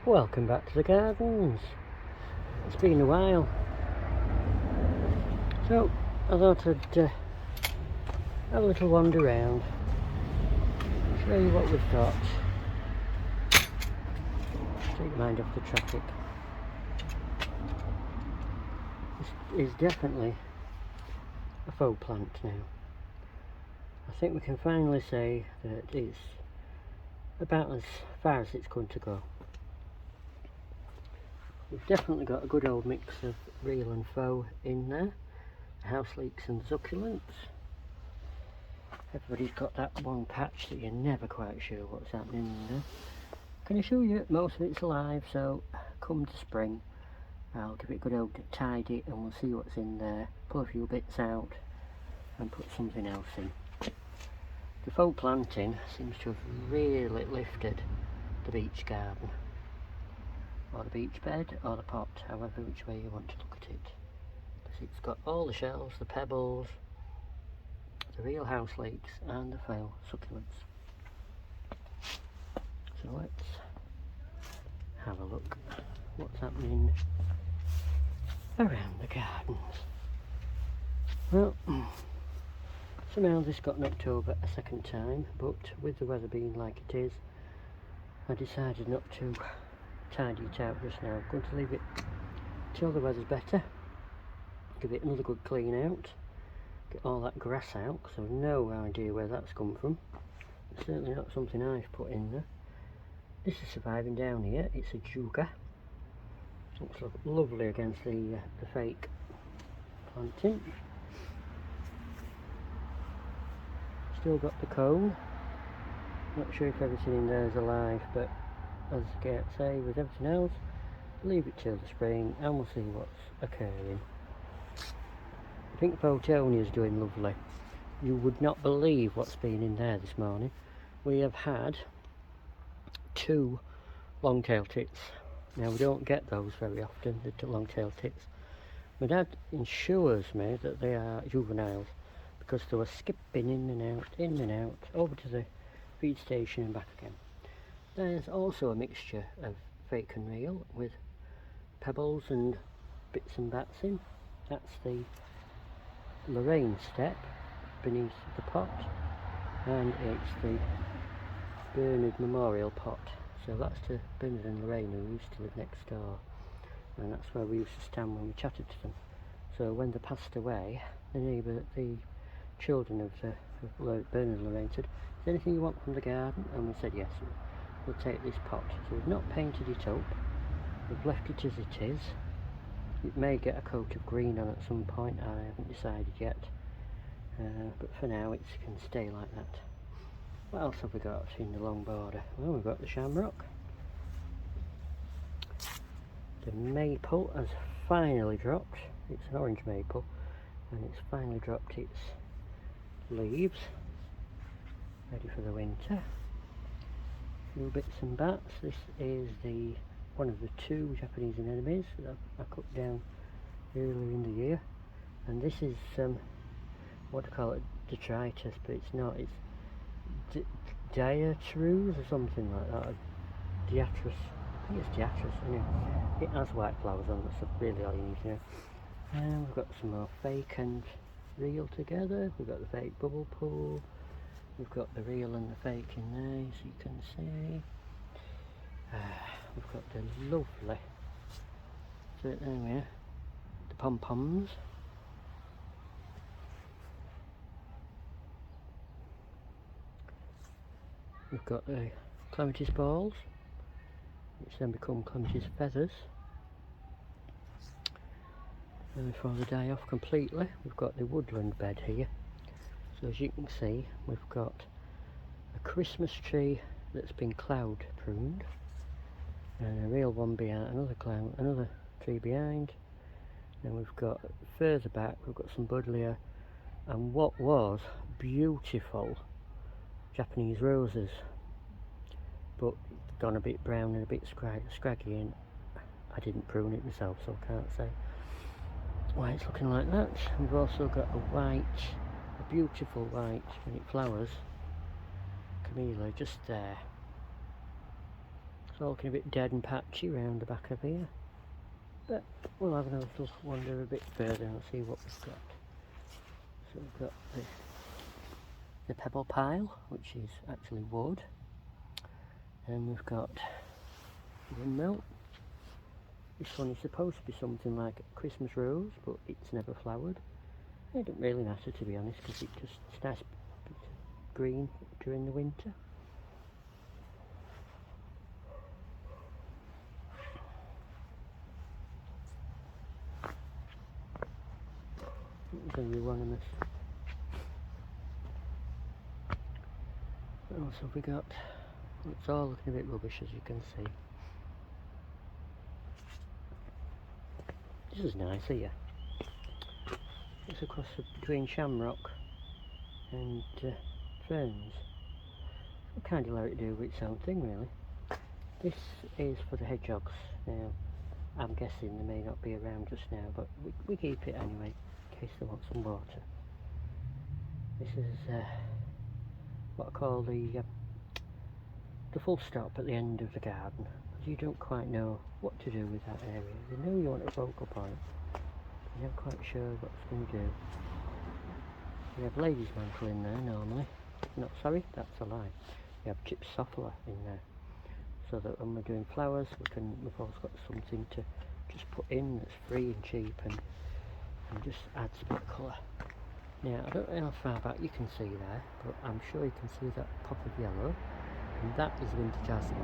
Welcome back to the gardens. It's been a while. So I thought I'd have a little wander around, show you what we've got. Take your mind off the traffic. This is definitely a faux plant now. I think we can finally say that it's about as far as it's going to go. We've definitely got a good old mix of real and faux in there. The house leeks and the succulents. Everybody's got that one patch that you're never quite sure what's happening in there. Can assure you most of it's alive, so come to spring I'll give it a good old tidy and we'll see what's in there, pull a few bits out and put something else in. The faux planting seems to have really lifted the beach garden, or the beach bed, or the pot, however which way you want to look at it. Because it's got all the shells, the pebbles, the real house leeks and the faux succulents. So let's have a look what's happening around the gardens. Well, somehow this got knocked over a second time, but with the weather being like it is, I decided not to tidy it out just now. I'm going to leave it till the weather's better, give it another good clean out, get all that grass out, because I've no idea where that's come from. It's certainly not something I've put in there. This is surviving down here. It's a juga. Looks lovely against the fake planting. Still got the cone. Not sure if everything in there is alive, but as I say with everything else, leave it till the spring and we'll see what's occurring. I think Photonia is doing lovely. You would not believe what's been in there this morning. We have had 2 long-tailed tits. Now we don't get those very often, the long-tailed tits. My dad ensures me that they are juveniles because they were skipping in and out, over to the feed station and back again. There's also a mixture of fake and real with pebbles and bits and bats in. That's the Lorraine step beneath the pot, and it's the Bernard Memorial pot. So that's to Bernard and Lorraine, who used to live next door, and that's where we used to stand when we chatted to them. So when they passed away, the children of Bernard and Lorraine said, "Is there anything you want from the garden?" And we said yes, we'll take this pot. So we've not painted it up, we've left it as it is. It may get a coat of green on at some point, I haven't decided yet, but for now it can stay like that. What else have we got in the long border? Well, we've got the shamrock. The maple has finally dropped. It's an orange maple and it's finally dropped its leaves, ready for the winter. A few bits and bats. This is one of the 2 Japanese anemones that I cut down earlier in the year, and this is what to call it, detritus, but it's not. It's diatrus or something like that. Diatrus. I think it's diatrus. Anyway, it has white flowers on. That's really all you need to know. And we've got some more fake and real together. We've got the fake bubble pool. We've got the real and the fake in there, as you can see. We've got the lovely, so there we are, the pom-poms. We've got the clematis balls, which then become clematis feathers. And before they die off completely, we've got the woodland bed here. So as you can see, we've got a Christmas tree that's been cloud pruned, and a real one behind, another tree behind. Then we've got further back, we've got some buddleia and what was beautiful Japanese roses, but gone a bit brown and a bit scraggy, and I didn't prune it myself, so I can't say why it's looking like that. We've also got a beautiful white, when it flowers, camellia just there. It's all looking a bit dead and patchy round the back of here. But we'll have another little wander a bit further and see what we've got. So we've got the pebble pile, which is actually wood. And we've got windmill. This one is supposed to be something like a Christmas rose, but it's never flowered. It doesn't really matter, to be honest, because it just starts green during the winter. There's a euonymus. What else have we got? It's all looking a bit rubbish, as you can see. This is nice here. It's across between Shamrock and Ferns. I'll kind of let it do its own thing, really. This is for the hedgehogs. Now, I'm guessing they may not be around just now, but we keep it anyway, in case they want some water. This is what I call the full stop at the end of the garden. You don't quite know what to do with that area. You know you want a focal point, but you're not quite sure what it's going to do. We have ladies mantle in there normally. No, sorry, that's a lie. We have gypsophila in there, so that when we're doing flowers, we've always got something to just put in that's free and cheap and just adds a bit of colour. Now, I don't know how far back you can see there, but I'm sure you can see that pop of yellow. And that is winter jasmine,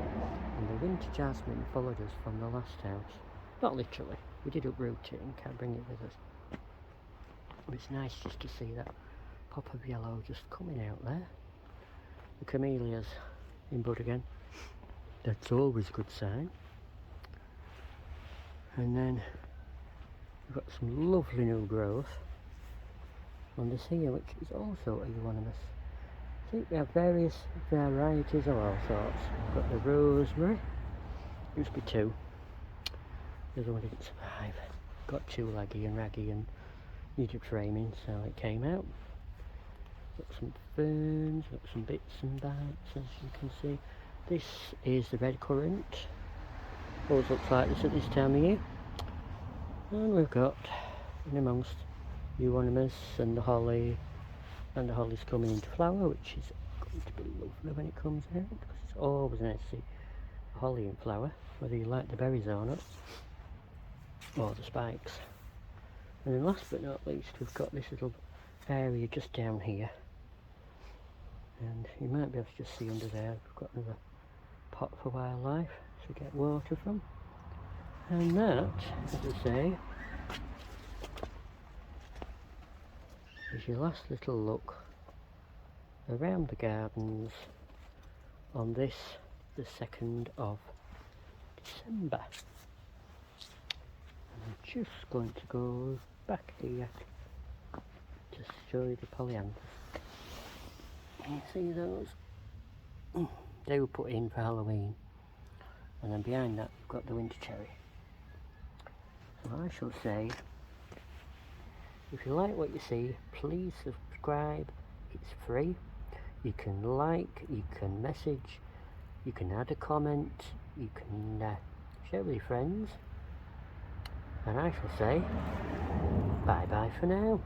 and the winter jasmine followed us from the last house. Not literally, we did uproot it and can't bring it with us. But it's nice just to see that pop of yellow just coming out there. The camellias in bud again. That's always a good sign. And then we've got some lovely new growth on this here, which is also a euonymus. I think we have various varieties of all sorts. We've got the rosemary, used to be two, the other one didn't survive. Got too laggy and raggy and needed framing, so it came out. Got some ferns, got some bits and bytes, as you can see. This is the red currant. Always looks like this at this time of year. And we've got in amongst euonymus and the holly. And the holly's coming into flower, which is going to be lovely when it comes out, because it's always nice to see holly in flower, whether you like the berries or not, or the spikes. And then last but not least, we've got this little area just down here, and you might be able to just see under there, we've got another pot for wildlife to get water from. And that, as I say, is your last little look around the gardens on this, the 2nd of December. And I'm just going to go back here to show you the polyanthus. You see those? They were put in for Halloween, and then behind that we've got the winter cherry. So I shall say, if you like what you see, please subscribe. It's free. You can like, you can message, you can add a comment, you can share with your friends. And I shall say, bye bye for now.